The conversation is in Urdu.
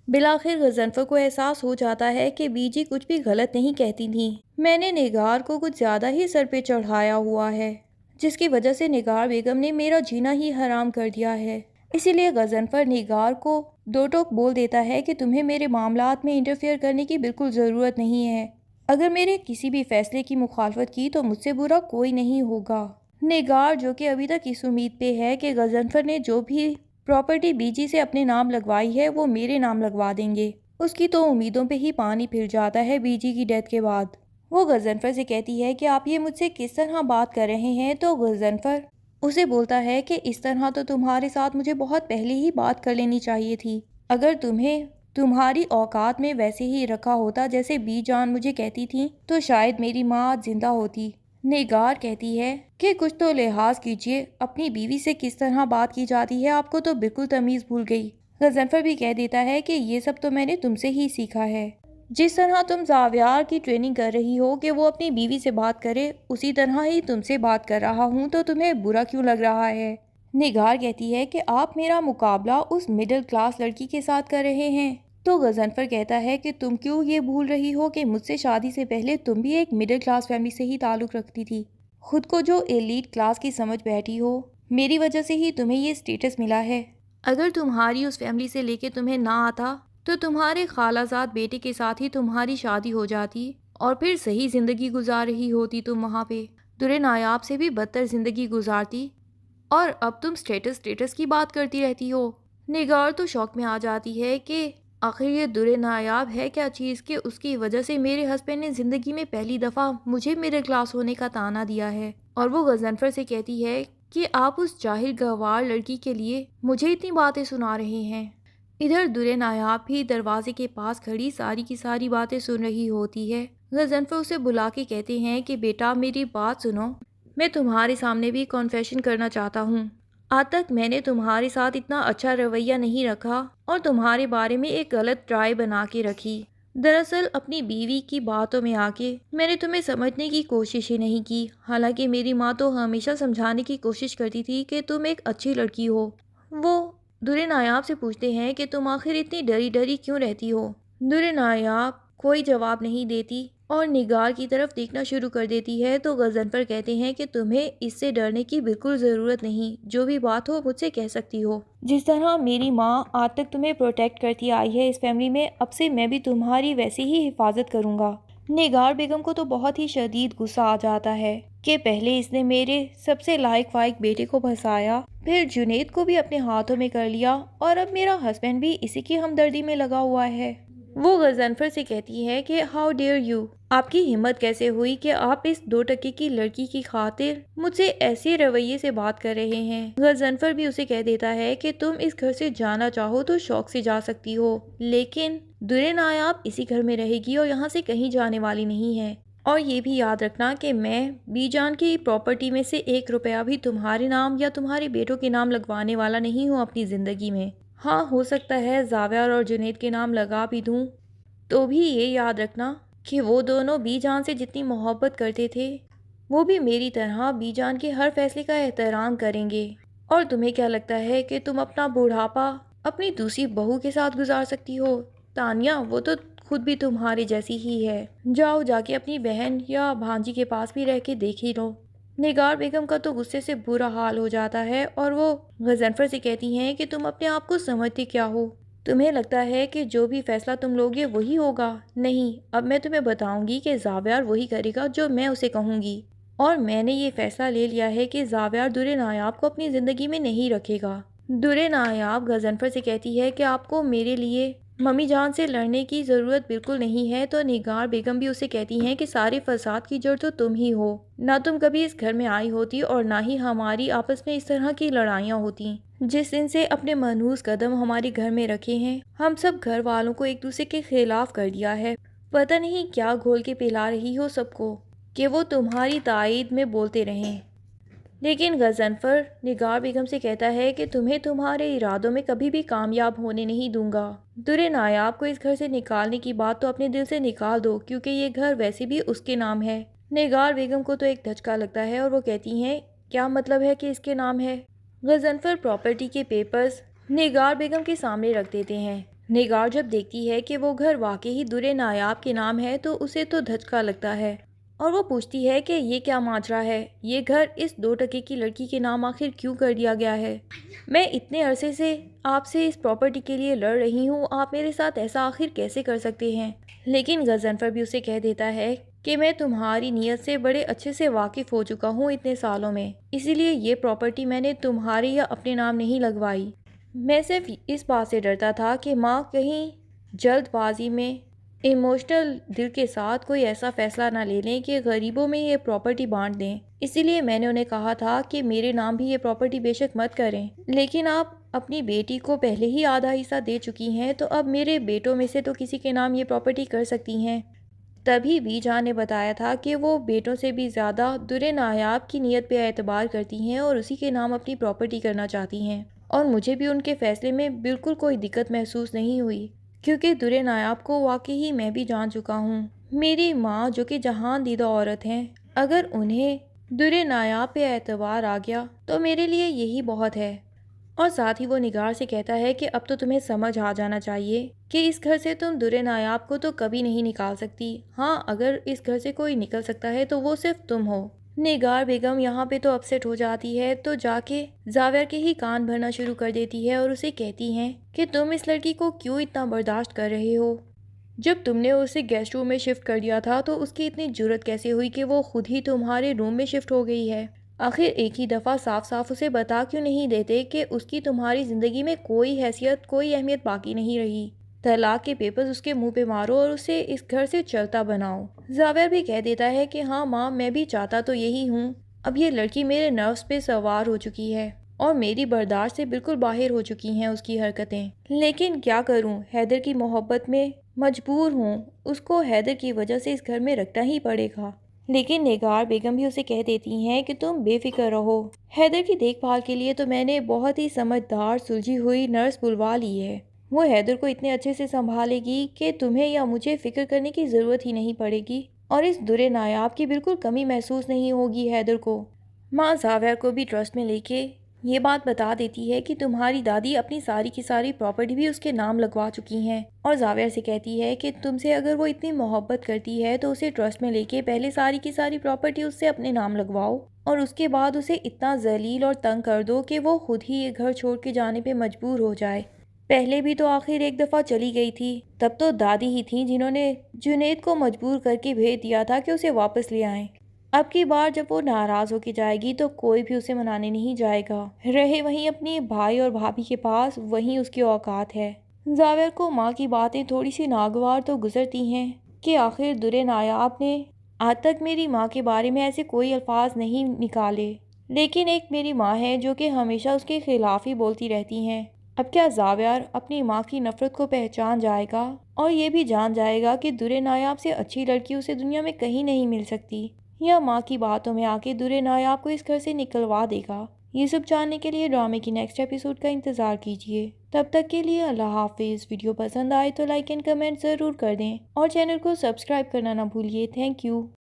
بالآخر غضنفر کو احساس ہو جاتا ہے کہ بیجی کچھ بھی غلط نہیں کہتی تھیں۔ میں نے نگار کو کچھ زیادہ ہی سر پہ چڑھایا ہوا ہے، جس کی وجہ سے نگار بیگم نے میرا جینا ہی حرام کر دیا ہے۔ اسی لیے غضنفر نگار کو دو ٹوک بول دیتا ہے کہ تمہیں میرے معاملات میں انٹرفیئر کرنے کی بالکل ضرورت نہیں ہے۔ اگر میرے کسی بھی فیصلے کی مخالفت کی تو مجھ سے برا کوئی نہیں ہوگا۔ نگار جو کہ ابھی تک اس امید پہ ہے کہ غضنفر نے جو بھی پراپرٹی بیجی سے اپنے نام لگوائی ہے وہ میرے نام لگوا دیں گے، اس کی تو امیدوں پہ ہی پانی پھر جاتا ہے بیجی کی ڈیتھ کے بعد۔ وہ غضنفر سے کہتی ہے کہ آپ یہ مجھ سے کس طرح بات کر رہے ہیں، تو غضنفر اسے بولتا ہے کہ اس طرح تو تمہارے ساتھ مجھے بہت پہلے ہی بات کر لینی چاہیے تھی۔ اگر تمہیں تمہاری اوقات میں ویسے ہی رکھا ہوتا جیسے بی جان مجھے کہتی تھی تو شاید میری ماں آج زندہ ہوتی۔ نگار کہتی ہے کہ کچھ تو لحاظ کیجیے، اپنی بیوی سے کس طرح بات کی جاتی ہے، آپ کو تو بالکل تمیز بھول گئی۔ غضنفر بھی کہہ دیتا ہے کہ یہ سب تو میں نے تم سے ہی سیکھا ہے، جس طرح تم زاویار کی ٹریننگ کر رہی ہو کہ وہ اپنی بیوی سے بات کرے، اسی طرح ہی تم سے بات کر رہا ہوں، تو تمہیں برا کیوں لگ رہا ہے؟ نگار کہتی ہے کہ آپ میرا مقابلہ اس مڈل کلاس لڑکی کے ساتھ کر رہے ہیں۔ تو غضنفر کہتا ہے کہ تم کیوں یہ بھول رہی ہو کہ مجھ سے شادی سے پہلے تم بھی ایک مڈل کلاس فیملی سے ہی تعلق رکھتی تھی، خود کو جو ایلیٹ کلاس کی سمجھ بیٹھی ہو، میری وجہ سے ہی تمہیں یہ سٹیٹس ملا ہے۔ اگر تمہاری اس فیملی سے لے کے تمہیں نہ آتا تو تمہارے خالہ زاد بیٹے کے ساتھ ہی تمہاری شادی ہو جاتی اور پھر صحیح زندگی گزار رہی ہوتی تم وہاں پہ، در نایاب سے بھی بدتر زندگی گزارتی، اور اب تم سٹیٹس کی بات کرتی رہتی ہو۔ نگار تو شوق میں آ جاتی ہے کہ آخر یہ در نایاب ہے کیا چیز کہ اس کی وجہ سے میرے ہسبینڈ نے زندگی میں پہلی دفعہ مجھے مڈل کلاس ہونے کا طعنہ دیا ہے، اور وہ غضنفر سے کہتی ہے کہ آپ اس جاہل گوار لڑکی کے لیے مجھے اتنی باتیں سنا رہے ہیں۔ ادھر در نایاب بھی دروازے کے پاس کھڑی ساری کی ساری باتیں سن رہی ہوتی ہے۔ غضنفر اسے بلا کے کہتے ہیں کہ بیٹا میری بات سنو، میں تمہارے سامنے بھی کنفیشن کرنا چاہتا ہوں۔ آج تک میں نے تمہارے ساتھ اتنا اچھا رویہ نہیں رکھا اور تمہارے بارے میں ایک غلط رائے بنا کے رکھی۔ دراصل اپنی بیوی کی باتوں میں آ کے میں نے تمہیں سمجھنے کی کوشش ہی نہیں کی، حالانکہ میری ماں تو ہمیشہ سمجھانے کی کوشش کرتی تھی کہ تم ایک اچھی لڑکی ہو۔ وہ در نایاب سے پوچھتے ہیں کہ تم آخر اتنی ڈری ڈری کیوں رہتی ہو؟ در نایاب کوئی جواب نہیں دیتی اور نگار کی طرف دیکھنا شروع کر دیتی ہے، تو غضنفر کہتے ہیں کہ تمہیں اس سے ڈرنے کی بالکل ضرورت نہیں، جو بھی بات ہو مجھ سے کہہ سکتی ہو۔ جس طرح میری ماں آج تک تمہیں پروٹیکٹ کرتی آئی ہے اس فیملی میں، اب سے میں بھی تمہاری ویسے ہی حفاظت کروں گا۔ نگار بیگم کو تو بہت ہی شدید غصہ آ جاتا ہے کہ پہلے اس نے میرے سب سے لائق فائق بیٹے کو پھنسایا، پھر جنید کو بھی اپنے ہاتھوں میں کر لیا، اور اب میرا ہسبینڈ بھی اسی کی ہمدردی میں لگا ہوا ہے۔ وہ غضنفر سے کہتی ہے کہ ہاؤ ڈیئر یو، آپ کی ہمت کیسے ہوئی کہ آپ اس 2 ٹکے کی لڑکی کی خاطر مجھ سے ایسے رویے سے بات کر رہے ہیں۔ غضنفر بھی اسے کہہ دیتا ہے کہ تم اس گھر سے جانا چاہو تو شوق سے جا سکتی ہو، لیکن در نایاب اسی گھر میں رہے گی اور یہاں سے کہیں جانے والی نہیں ہے، اور یہ بھی یاد رکھنا کہ میں بی جان کی پراپرٹی میں سے 1 روپیہ بھی تمہارے نام یا تمہارے بیٹوں کے نام لگوانے والا نہیں ہوں اپنی زندگی میں۔ ہاں ہو سکتا ہے زاویار اور جنید کے نام لگا بھی دوں، تو بھی یہ یاد رکھنا کہ وہ دونوں بی جان سے جتنی محبت کرتے تھے وہ بھی میری طرح بی جان کے ہر فیصلے کا احترام کریں گے۔ اور تمہیں کیا لگتا ہے کہ تم اپنا بڑھاپا اپنی دوسری بہو کے ساتھ گزار سکتی ہو؟ تانیہ وہ تو خود بھی تمہارے جیسی ہی ہے، جاؤ جا کے اپنی بہن یا بھانجی کے پاس بھی رہ کے دیکھ ہی لو۔ نگار بیگم کا تو غصے سے برا حال ہو جاتا ہے اور وہ غضنفر سے کہتی ہیں کہ تم اپنے آپ کو سمجھتے کیا ہو؟ تمہیں لگتا ہے کہ جو بھی فیصلہ تم لوگے وہی ہوگا؟ نہیں، اب میں تمہیں بتاؤں گی کہ زاویار وہی کرے گا جو میں اسے کہوں گی، اور میں نے یہ فیصلہ لے لیا ہے کہ زاویار در نایاب کو اپنی زندگی میں نہیں رکھے گا۔ در نایاب غضنفر سے کہتی ہے کہ آپ کو میرے لیے ممی جان سے لڑنے کی ضرورت بالکل نہیں ہے، تو نگار بیگم بھی اسے کہتی ہیں کہ سارے فساد کی جڑ تو تم ہی ہو، نہ تم کبھی اس گھر میں آئی ہوتی اور نہ ہی ہماری آپس میں اس طرح کی لڑائیاں ہوتی۔ جس دن سے اپنے منحوس قدم ہمارے گھر میں رکھے ہیں، ہم سب گھر والوں کو ایک دوسرے کے خلاف کر دیا ہے۔ پتہ نہیں کیا گھول کے پلا رہی ہو سب کو کہ وہ تمہاری تائید میں بولتے رہیں۔ لیکن غضنفر نگار بیگم سے کہتا ہے کہ تمہیں تمہارے ارادوں میں کبھی بھی کامیاب ہونے نہیں دوں گا۔ در نایاب کو اس گھر سے نکالنے کی بات تو اپنے دل سے نکال دو، کیونکہ یہ گھر ویسے بھی اس کے نام ہے۔ نگار بیگم کو تو ایک دھچکا لگتا ہے اور وہ کہتی ہیں کیا مطلب ہے کہ اس کے نام ہے؟ غضنفر پراپرٹی کے پیپرز نگار بیگم کے سامنے رکھ دیتے ہیں۔ نگار جب دیکھتی ہے کہ وہ گھر واقعی درِ نایاب کے نام ہے تو اسے تو دھچکا لگتا ہے اور وہ پوچھتی ہے کہ یہ کیا ماجرا ہے، یہ گھر اس 2 ٹکے کی لڑکی کے نام آخر کیوں کر دیا گیا ہے؟ میں اتنے عرصے سے آپ سے اس پراپرٹی کے لیے لڑ رہی ہوں، آپ میرے ساتھ ایسا آخر کیسے کر سکتے ہیں؟ لیکن غضنفر بھی اسے کہہ دیتا ہے کہ میں تمہاری نیت سے بڑے اچھے سے واقف ہو چکا ہوں اتنے سالوں میں، اسی لیے یہ پراپرٹی میں نے تمہارے یا اپنے نام نہیں لگوائی۔ میں صرف اس بات سے ڈرتا تھا کہ ماں کہیں جلد بازی میں ایموشنل دل کے ساتھ کوئی ایسا فیصلہ نہ لے لیں کہ غریبوں میں یہ پراپرٹی بانٹ دیں، اسی لیے میں نے انہیں کہا تھا کہ میرے نام بھی یہ پراپرٹی بے شک مت کریں، لیکن آپ اپنی بیٹی کو پہلے ہی آدھا حصہ دے چکی ہیں تو اب میرے بیٹوں میں سے تو کسی کے نام یہ پراپرٹی کر سکتی ہیں۔ تبھی بی جان نے بتایا تھا کہ وہ بیٹوں سے بھی زیادہ درِ نایاب کی نیت پہ اعتبار کرتی ہیں اور اسی کے نام اپنی پراپرٹی کرنا چاہتی ہیں، اور مجھے بھی ان کے فیصلے میں بالکل کوئی دقت محسوس نہیں ہوئی، کیونکہ درِ نایاب کو واقعی میں بھی جان چکا ہوں۔ میری ماں جو کہ جہان دیدہ عورت ہیں، اگر انہیں درِ نایاب پہ اعتبار آ گیا تو میرے لیے یہی بہت ہے۔ اور ساتھ ہی وہ نگار سے کہتا ہے کہ اب تو تمہیں سمجھ آ جانا چاہیے کہ اس گھر سے تم درِ نایاب کو تو کبھی نہیں نکال سکتی، ہاں اگر اس گھر سے کوئی نکل سکتا ہے تو وہ صرف تم ہو۔ نگار بیگم یہاں پہ تو اپسیٹ ہو جاتی ہے تو جا کے زاور کے ہی کان بھرنا شروع کر دیتی ہے اور اسے کہتی ہیں کہ تم اس لڑکی کو کیوں اتنا برداشت کر رہے ہو؟ جب تم نے اسے گیسٹ روم میں شفٹ کر دیا تھا تو اس کی اتنی جرت کیسے ہوئی کہ وہ خود ہی تمہارے روم میں شفٹ ہو گئی ہے؟ آخر ایک ہی دفعہ صاف صاف اسے بتا کیوں نہیں دیتے کہ اس کی تمہاری زندگی میں کوئی حیثیت کوئی اہمیت باقی نہیں رہی؟ طلاق کے پیپرز اس کے منہ پہ مارو اور اسے اس گھر سے چلتا بناؤ۔ زاور بھی کہہ دیتا ہے کہ ہاں ماں، میں بھی چاہتا تو یہی ہوں، اب یہ لڑکی میرے نروس پہ سوار ہو چکی ہے اور میری برداشت سے بالکل باہر ہو چکی ہیں اس کی حرکتیں، لیکن کیا کروں، حیدر کی محبت میں مجبور ہوں، اس کو حیدر کی وجہ سے اس گھر میں رکھنا ہی پڑے گا۔ لیکن نگار بیگم بھی اسے کہہ دیتی ہیں کہ تم بے فکر رہو، حیدر کی دیکھ بھال کے لیے تو میں نے بہت ہی سمجھدار سلجھی ہوئی نرس بلوا لی ہے، وہ حیدر کو اتنے اچھے سے سنبھالے گی کہ تمہیں یا مجھے فکر کرنے کی ضرورت ہی نہیں پڑے گی، اور اس درِ نایاب کی بالکل کمی محسوس نہیں ہوگی حیدر کو۔ ماں زاور کو بھی ٹرسٹ میں لے کے یہ بات بتا دیتی ہے کہ تمہاری دادی اپنی ساری کی ساری پراپرٹی بھی اس کے نام لگوا چکی ہیں، اور زاور سے کہتی ہے کہ تم سے اگر وہ اتنی محبت کرتی ہے تو اسے ٹرسٹ میں لے کے پہلے ساری کی ساری پراپرٹی اس سے اپنے نام لگواؤ، اور اس کے بعد اسے اتنا ذلیل اور تنگ کر دو کہ وہ خود ہی یہ گھر چھوڑ کے جانے پہ مجبور ہو جائے۔ پہلے بھی تو آخر ایک دفعہ چلی گئی تھی، تب تو دادی ہی تھیں جنہوں نے جنید کو مجبور کر کے بھیج دیا تھا کہ اسے واپس لے آئیں۔ اب کی بار جب وہ ناراض ہو کے جائے گی تو کوئی بھی اسے منانے نہیں جائے گا، رہے وہیں اپنے بھائی اور بھابھی کے پاس، وہیں اس کی اوقات ہے۔ زاور کو ماں کی باتیں تھوڑی سی ناگوار تو گزرتی ہیں کہ آخر درِ نایاب نے آج تک میری ماں کے بارے میں ایسے کوئی الفاظ نہیں نکالے، لیکن ایک میری ماں ہے جو کہ ہمیشہ اس کے خلاف ہی بولتی رہتی ہیں۔ اب کیا زاور اپنی ماں کی نفرت کو پہچان جائے گا اور یہ بھی جان جائے گا کہ درِ نایاب سے اچھی لڑکی اسے دنیا میں کہیں نہیں مل سکتی، یا ماں کی باتوں میں آ کے درِ نایاب کو اس گھر سے نکلوا دے گا؟ یہ سب جاننے کے لیے ڈرامے کی نیکسٹ ایپیسوڈ کا انتظار کیجیے۔ تب تک کے لیے اللہ حافظ۔ ویڈیو پسند آئے تو لائک اینڈ کمنٹ ضرور کر دیں اور چینل کو سبسکرائب کرنا نہ بھولیے۔ Thank you.